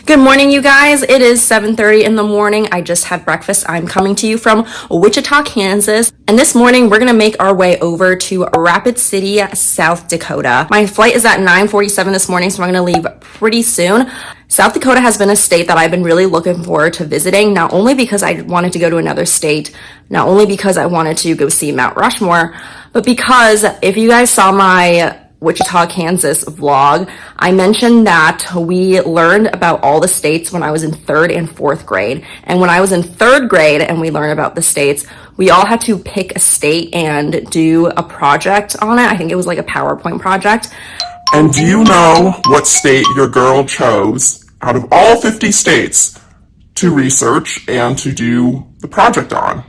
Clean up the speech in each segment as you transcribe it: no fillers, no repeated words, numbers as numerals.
Good morning, you guys. It is 7:30 in the morning. I just had breakfast. I'm coming to you from Wichita, Kansas. And this morning, we're going to make our way over to Rapid City, South Dakota. My flight is at 9:47 this morning, so I'm going to leave pretty soon. South Dakota has been a state that I've been really looking forward to visiting, not only because I wanted to go to another state, not only because I wanted to go see Mount Rushmore, but because if you guys saw my Wichita, Kansas vlog, I mentioned that we learned about all the states when I was in 3rd and 4th grade. And when I was in 3rd grade and we learned about the states, we all had to pick a state and do a project on it. I think it was like a PowerPoint project. And do you know what state your girl chose out of all 50 states to research and to do the project on?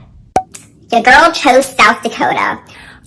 Your girl chose South Dakota.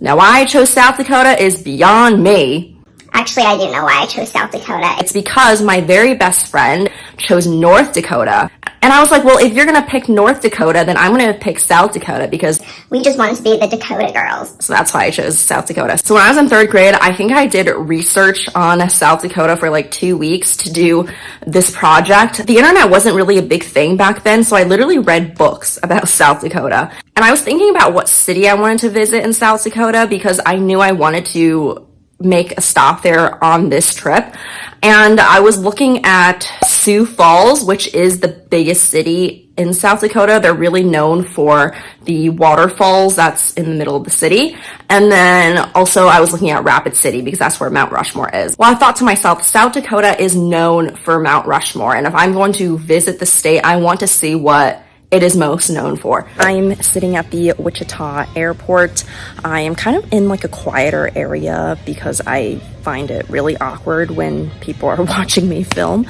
Now, why I chose South Dakota is beyond me. Actually, I do know why I chose South Dakota. It's because my very best friend chose North Dakota. And I was like, well, if you're going to pick North Dakota, then I'm going to pick South Dakota because we just wanted to be the Dakota girls. So that's why I chose South Dakota. So when I was in 3rd grade, I think I did research on South Dakota for like 2 weeks to do this project. The internet wasn't really a big thing back then, so I literally read books about South Dakota. And I was thinking about what city I wanted to visit in South Dakota because I knew I wanted to make a stop there on this trip. And I was looking at Sioux Falls, which is the biggest city in South Dakota. They're really known for the waterfalls that's in the middle of the city. And then also I was looking at Rapid City because that's where Mount Rushmore is. Well, I thought to myself, South Dakota is known for Mount Rushmore. And if I'm going to visit the state, I want to see what it is most known for. I'm sitting at the Wichita airport. I am kind of in like a quieter area because I find it really awkward when people are watching me film,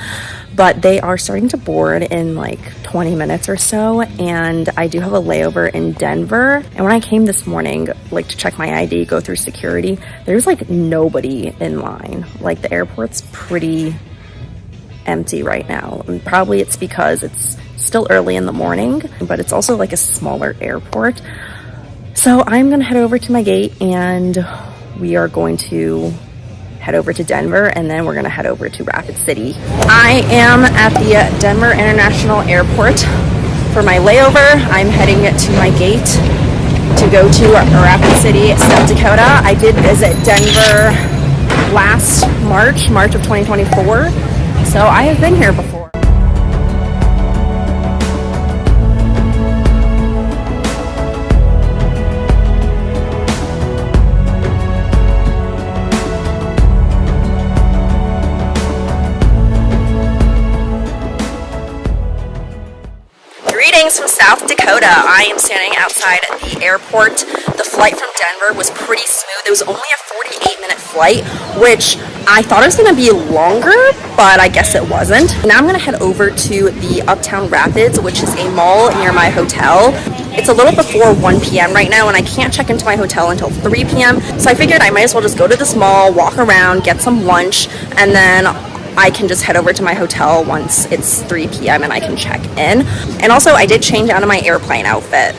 but they are starting to board in like 20 minutes or so. And I do have a layover in Denver. And when I came this morning, like to check my ID, go through security, there's like nobody in line. Like the airport's pretty empty right now. And probably it's because it's still early in the morning, but it's also like a smaller airport. So I'm gonna head over to my gate and we are going to head over to Denver and then we're gonna head over to Rapid City. I am at the Denver International Airport for my layover. I'm heading to my gate to go to Rapid City, South Dakota. I did visit Denver last March of 2024. So I have been here before. Greetings from South Dakota. I am standing outside the airport. The flight from Denver was pretty smooth. It was only a 48-minute flight, which I thought it was going to be longer, but I guess it wasn't. Now I'm going to head over to the Uptown Rapids, which is a mall near my hotel. It's a little before 1 p.m. right now, and I can't check into my hotel until 3 p.m. So I figured I might as well just go to this mall, walk around, get some lunch, and then I can just head over to my hotel once it's 3 p.m. and I can check in. And also, I did change out of my airplane outfit.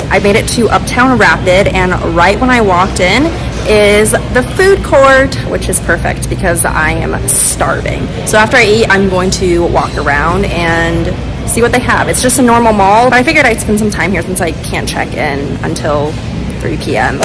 I made it to Uptown Rapid, and right when I walked in is the food court, which is perfect because I am starving. So after I eat, I'm going to walk around and see what they have. It's just a normal mall, but I figured I'd spend some time here since I can't check in until 3 p.m.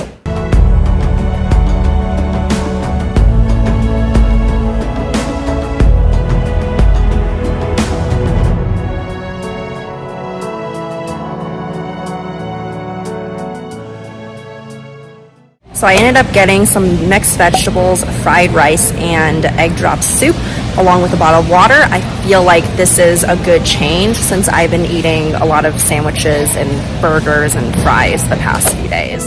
So I ended up getting some mixed vegetables, fried rice, and egg drop soup, along with a bottle of water. I feel like this is a good change since I've been eating a lot of sandwiches and burgers and fries the past few days.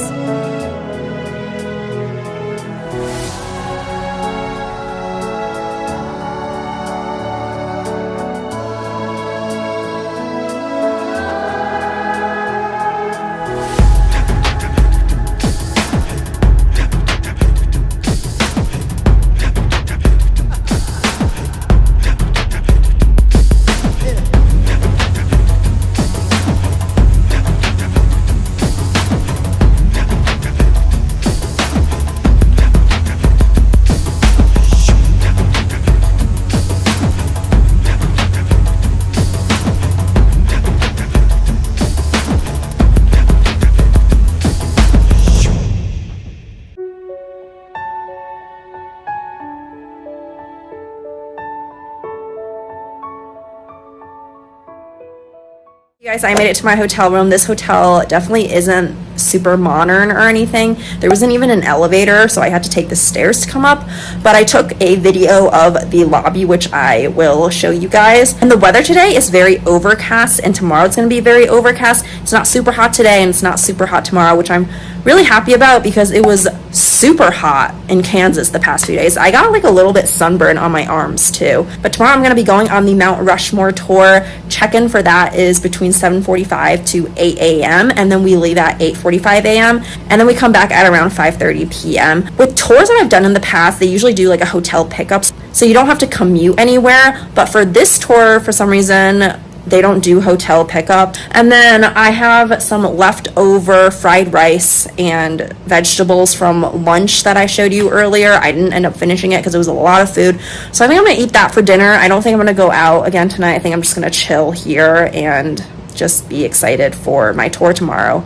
You guys, I made it to my hotel room. This hotel definitely isn't super modern or anything. There wasn't even an elevator, so I had to take the stairs to come up. But I took a video of the lobby, which I will show you guys. And the weather today is very overcast, and tomorrow it's going to be very overcast. It's not super hot today, and it's not super hot tomorrow, which I'm really happy about because it was super hot in Kansas the past few days. I got like a little bit sunburned on my arms too. But tomorrow I'm going to be going on the Mount Rushmore tour. Check-in for that is between 7:45 to 8 a.m. and then we leave at 8:45 a.m. and then we come back at around 5:30 p.m. With tours that I've done in the past, they usually do like a hotel pickups, so you don't have to commute anywhere. But for this tour, for some reason, they don't do hotel pickup. And then I have some leftover fried rice and vegetables from lunch that I showed you earlier. I didn't end up finishing it because it was a lot of food. So I think I'm going to eat that for dinner. I don't think I'm going to go out again tonight. I think I'm just going to chill here and just be excited for my tour tomorrow.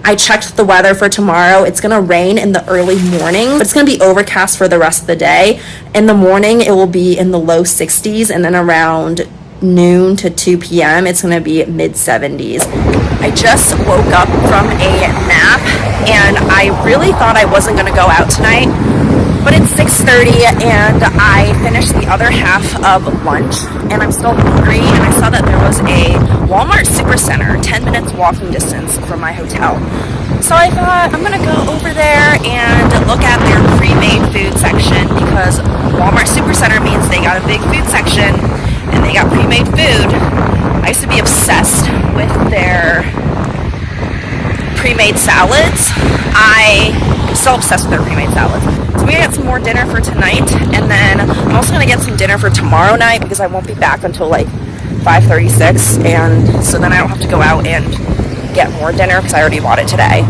I checked the weather for tomorrow. It's going to rain in the early morning, but it's going to be overcast for the rest of the day. In the morning, it will be in the low 60s, and then around noon to 2 p.m. it's going to be mid 70s. I just woke up from a nap and I really thought I wasn't going to go out tonight, but it's 6:30 and I finished the other half of lunch and I'm still hungry, and I saw that there was a Walmart Supercenter 10 minutes walking distance from my hotel. So I thought I'm going to go over there and look at their pre-made food section because Walmart Supercenter means they got a big food section and they got pre-made food. I used to be obsessed with their pre-made salads. I'm still obsessed with their pre-made salads. So we're gonna get some more dinner for tonight, and then I'm also gonna get some dinner for tomorrow night because I won't be back until like 5:36, and so then I don't have to go out and get more dinner because I already bought it today.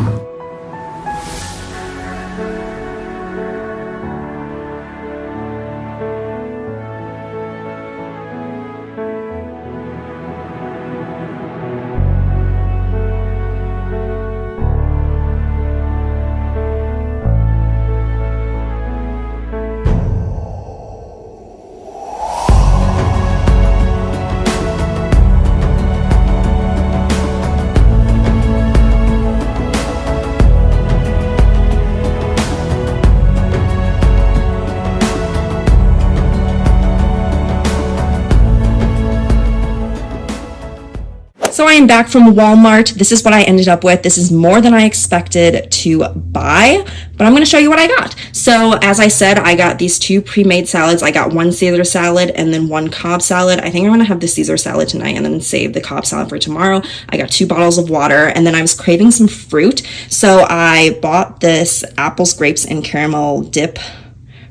So I am back from Walmart. This is what I ended up with. This is more than I expected to buy, but I'm going to show you what I got. So as I said, I got these two pre-made salads. I got one Caesar salad and then one Cobb salad. I think I'm going to have the Caesar salad tonight and then save the Cobb salad for tomorrow. I got 2 bottles of water, and then I was craving some fruit. So I bought this apples, grapes, and caramel dip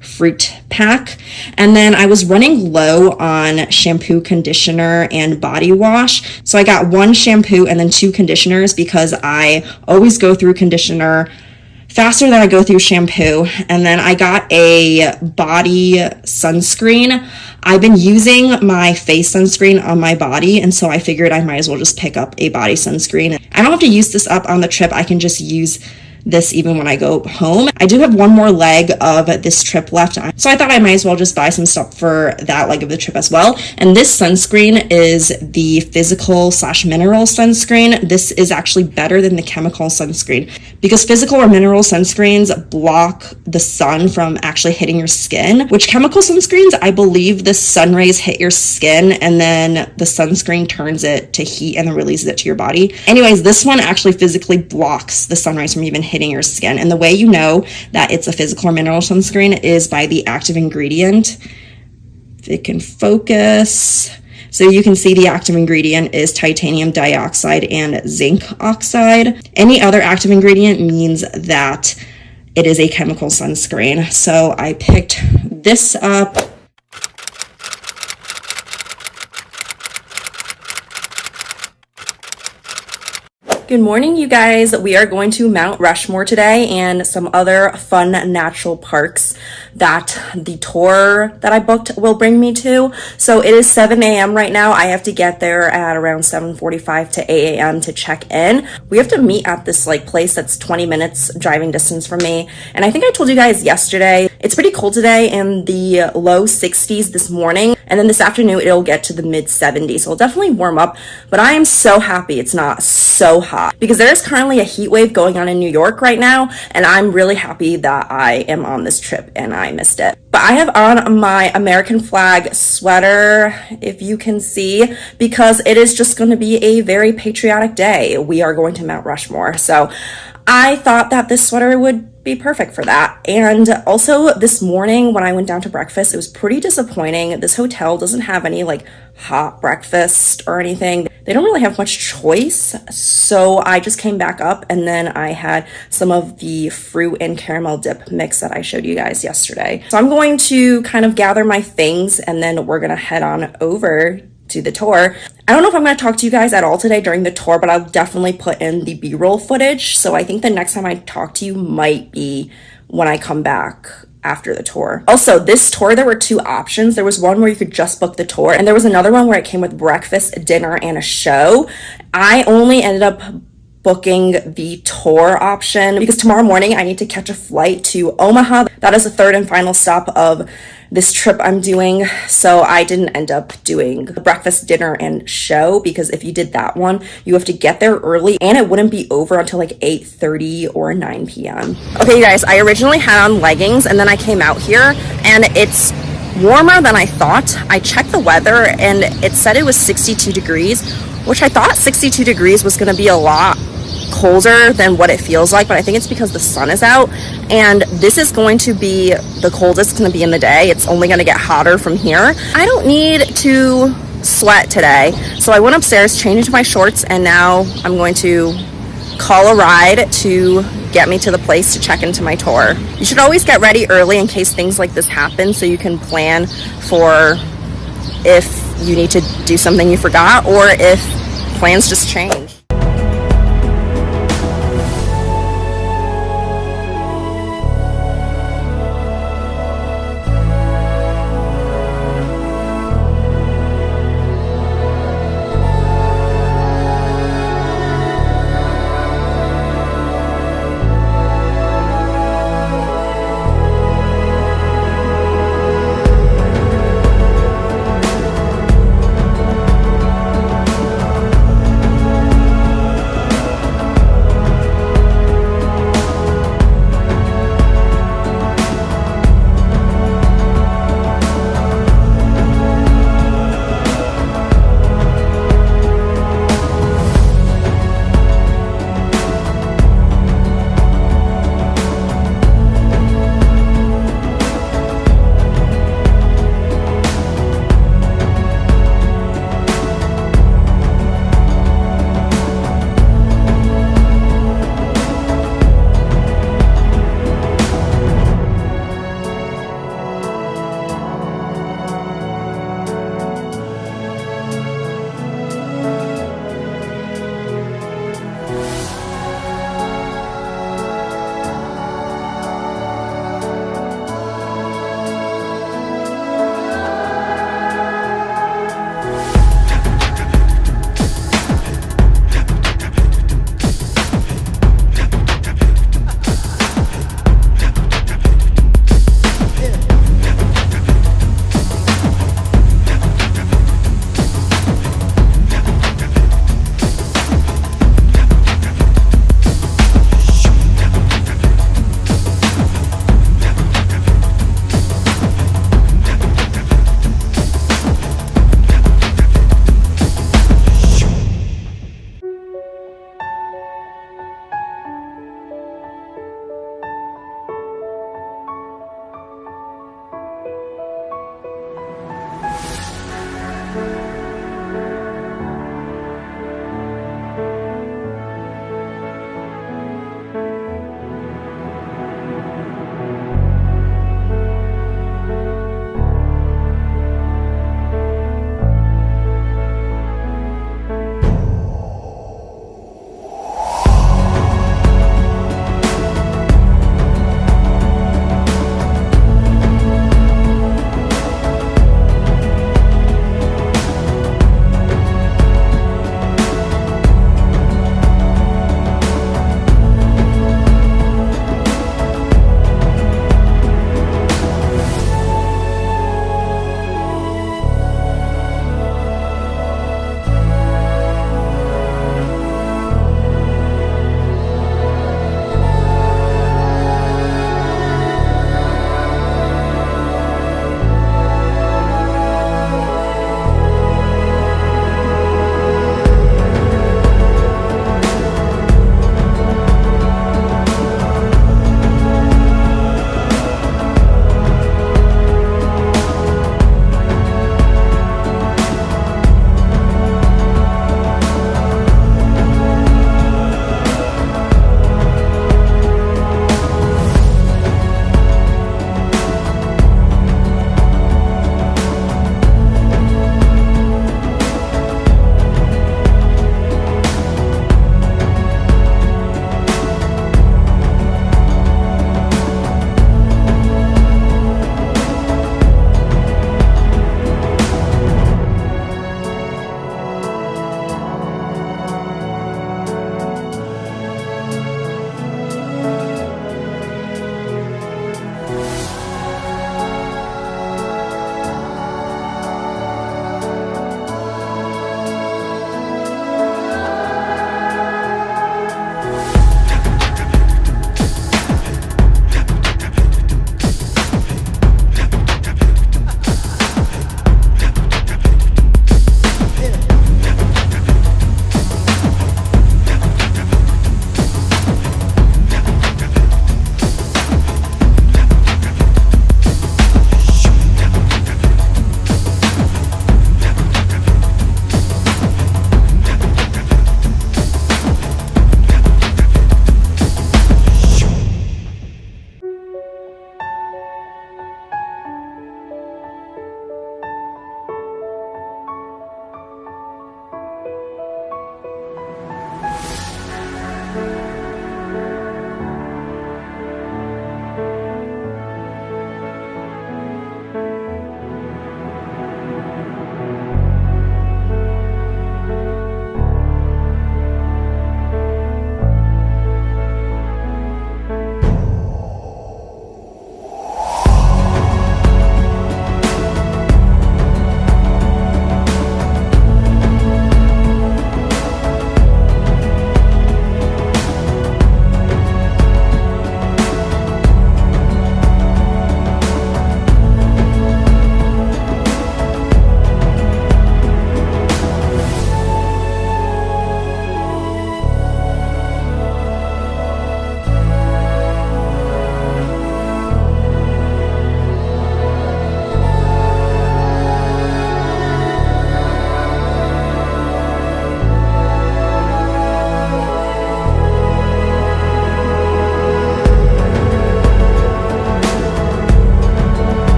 fruit pack, and then I was running low on shampoo, conditioner, and body wash, so I got 1 shampoo and then 2 conditioners because I always go through conditioner faster than I go through shampoo. And then I got a body sunscreen. I've been using my face sunscreen on my body, and so I figured I might as well just pick up a body sunscreen. I don't have to use this up on the trip. I can just use this even when I go home. I do have one more leg of this trip left, so I thought I might as well just buy some stuff for that leg of the trip as well. And this sunscreen is the physical / mineral sunscreen. This is actually better than the chemical sunscreen because physical or mineral sunscreens block the sun from actually hitting your skin, which chemical sunscreens, I believe the sun rays hit your skin and then the sunscreen turns it to heat and then releases it to your body. Anyways, this one actually physically blocks the sun rays from even hitting your skin. And the way you know that it's a physical or mineral sunscreen is by the active ingredient. If it can focus. So you can see the active ingredient is titanium dioxide and zinc oxide. Any other active ingredient means that it is a chemical sunscreen. So I picked this up. Good morning, you guys. We are going to Mount Rushmore today and some other fun natural parks that the tour that I booked will bring me to. So it is 7 a.m. right now. I have to get there at around 7:45 to 8 a.m. to check in. We have to meet at this place that's 20 minutes driving distance from me. And I think I told you guys yesterday, it's pretty cold today in the low 60s this morning. And then this afternoon, it'll get to the mid 70s. So it'll definitely warm up. But I am so happy it's not so hot because there is currently a heat wave going on in New York right now. And I'm really happy that I am on this trip and I missed it. But I have on my American flag sweater, if you can see, because it is just going to be a very patriotic day. We are going to Mount Rushmore. So I thought that this sweater would be perfect for that. And also this morning when I went down to breakfast, it was pretty disappointing. This hotel doesn't have any hot breakfast or anything. They don't really have much choice. So I just came back up and then I had some of the fruit and caramel dip mix that I showed you guys yesterday. So I'm going to kind of gather my things and then we're gonna head on over to the tour. I don't know if I'm going to talk to you guys at all today during the tour, but I'll definitely put in the B-roll footage. So I think the next time I talk to you might be when I come back after the tour. Also, this tour, there were two options. There was one where you could just book the tour, and there was another one where it came with breakfast, dinner, and a show. I only ended up booking the tour option because tomorrow morning I need to catch a flight to Omaha. That is the third and final stop of this trip I'm doing. So I didn't end up doing the breakfast, dinner, and show because if you did that one, you have to get there early and it wouldn't be over until 8:30 or 9 p.m. Okay, you guys, I originally had on leggings and then I came out here and it's warmer than I thought. I checked the weather and it said it was 62 degrees, which I thought 62 degrees was going to be a lot colder than what it feels like, but I think it's because the sun is out and this is going to be the coldest it's going to be in the day. It's only going to get hotter from here. I don't need to sweat today, so I went upstairs, changed into my shorts, and now I'm going to call a ride to get me to the place to check into my tour. You should always get ready early in case things like this happen so you can plan for if you need to do something you forgot or if plans just change.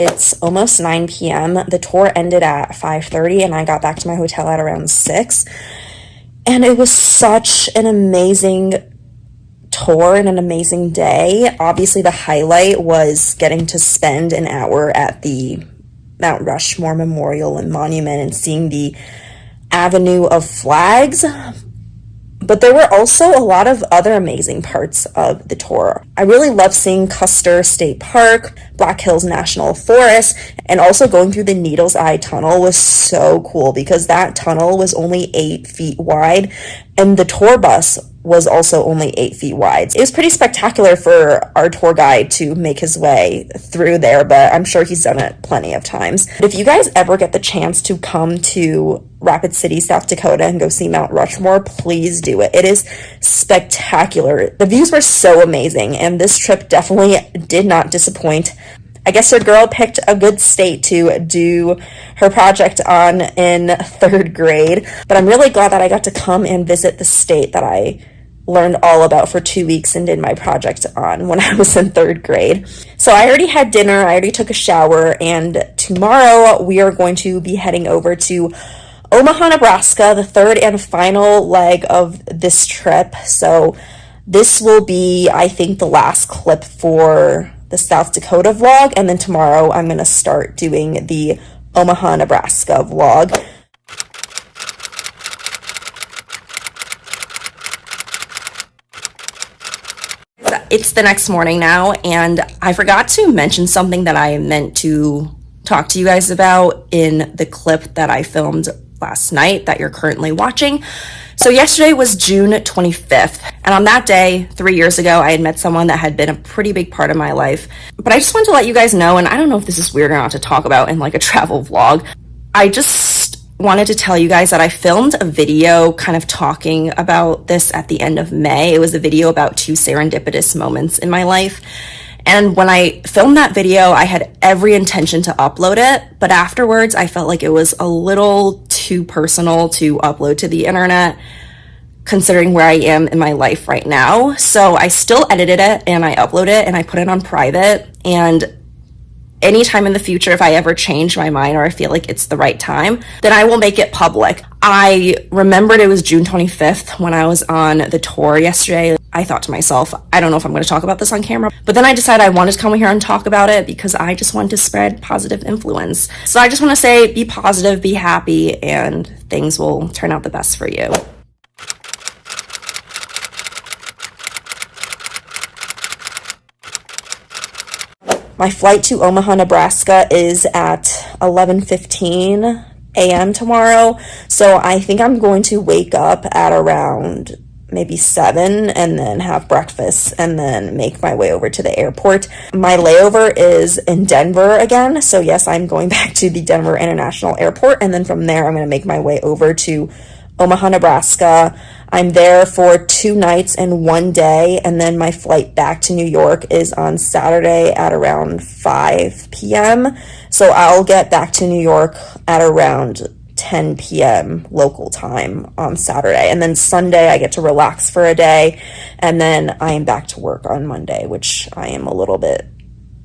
It's almost 9 p.m. The tour ended at 5:30 and I got back to my hotel at around 6. And it was such an amazing tour and an amazing day. Obviously, the highlight was getting to spend an hour at the Mount Rushmore Memorial and Monument and seeing the Avenue of Flags. But there were also a lot of other amazing parts of the tour. I really loved seeing Custer State Park, Black Hills National Forest, and also going through the Needle's Eye Tunnel was so cool because that tunnel was only 8 feet wide and the tour bus was also only 8 feet wide. It was pretty spectacular for our tour guide to make his way through there, but I'm sure he's done it plenty of times. If you guys ever get the chance to come to Rapid City, South Dakota and go see Mount Rushmore, please do it. It is spectacular. The views were so amazing, and this trip definitely did not disappoint. I guess your girl picked a good state to do her project on in 3rd grade, but I'm really glad that I got to come and visit the state that I learned all about for 2 weeks and did my project on when I was in 3rd grade. So I already had dinner, I already took a shower, and tomorrow we are going to be heading over to Omaha, Nebraska, the 3rd and final leg of this trip. So this will be, I think, the last clip for the South Dakota vlog, and then tomorrow I'm going to start doing the Omaha, Nebraska vlog. It's the next morning now, and I forgot to mention something that I meant to talk to you guys about in the clip that I filmed last night that you're currently watching. So yesterday was June 25th, and on that day, 3 years ago, I had met someone that had been a pretty big part of my life. But I just wanted to let you guys know, and I don't know if this is weird or not to talk about in like a travel vlog. I just wanted to tell you guys that I filmed a video kind of talking about this at the end of May. It was a video about 2 serendipitous moments in my life. And when I filmed that video, I had every intention to upload it, but afterwards I felt like it was a little too personal to upload to the internet, considering where I am in my life right now. So I still edited it and I uploaded it and I put it on private. And anytime in the future, if I ever change my mind or I feel like it's the right time, then I will make it public. I remembered it was June 25th when I was on the tour yesterday. I thought to myself, I don't know if I'm going to talk about this on camera, but then I decided I wanted to come here and talk about it because I just wanted to spread positive influence. So I just want to say, be positive, be happy, and things will turn out the best for you. My flight to Omaha, Nebraska is at 11:15 a.m. tomorrow, so I think I'm going to wake up at around maybe 7 and then have breakfast and then make my way over to the airport. My layover is in Denver again, so yes, I'm going back to the Denver International Airport, and then from there I'm going to make my way over to Omaha, Nebraska. I'm there for 2 nights and 1 day, and then my flight back to New York is on Saturday at around 5 p.m. So I'll get back to New York at around 10 p.m. local time on Saturday. And then Sunday I get to relax for a day, and then I am back to work on Monday, which I am a little bit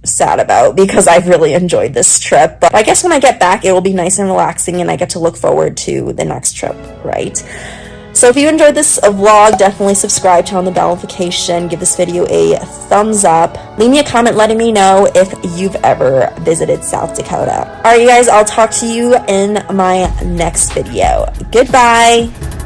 sad about because I've really enjoyed this trip. But I guess when I get back, it will be nice and relaxing, and I get to look forward to the next trip, right? So if you enjoyed this vlog, definitely subscribe, turn on the bell notification, give this video a thumbs up. Leave me a comment letting me know if you've ever visited South Dakota. Alright, you guys, I'll talk to you in my next video. Goodbye!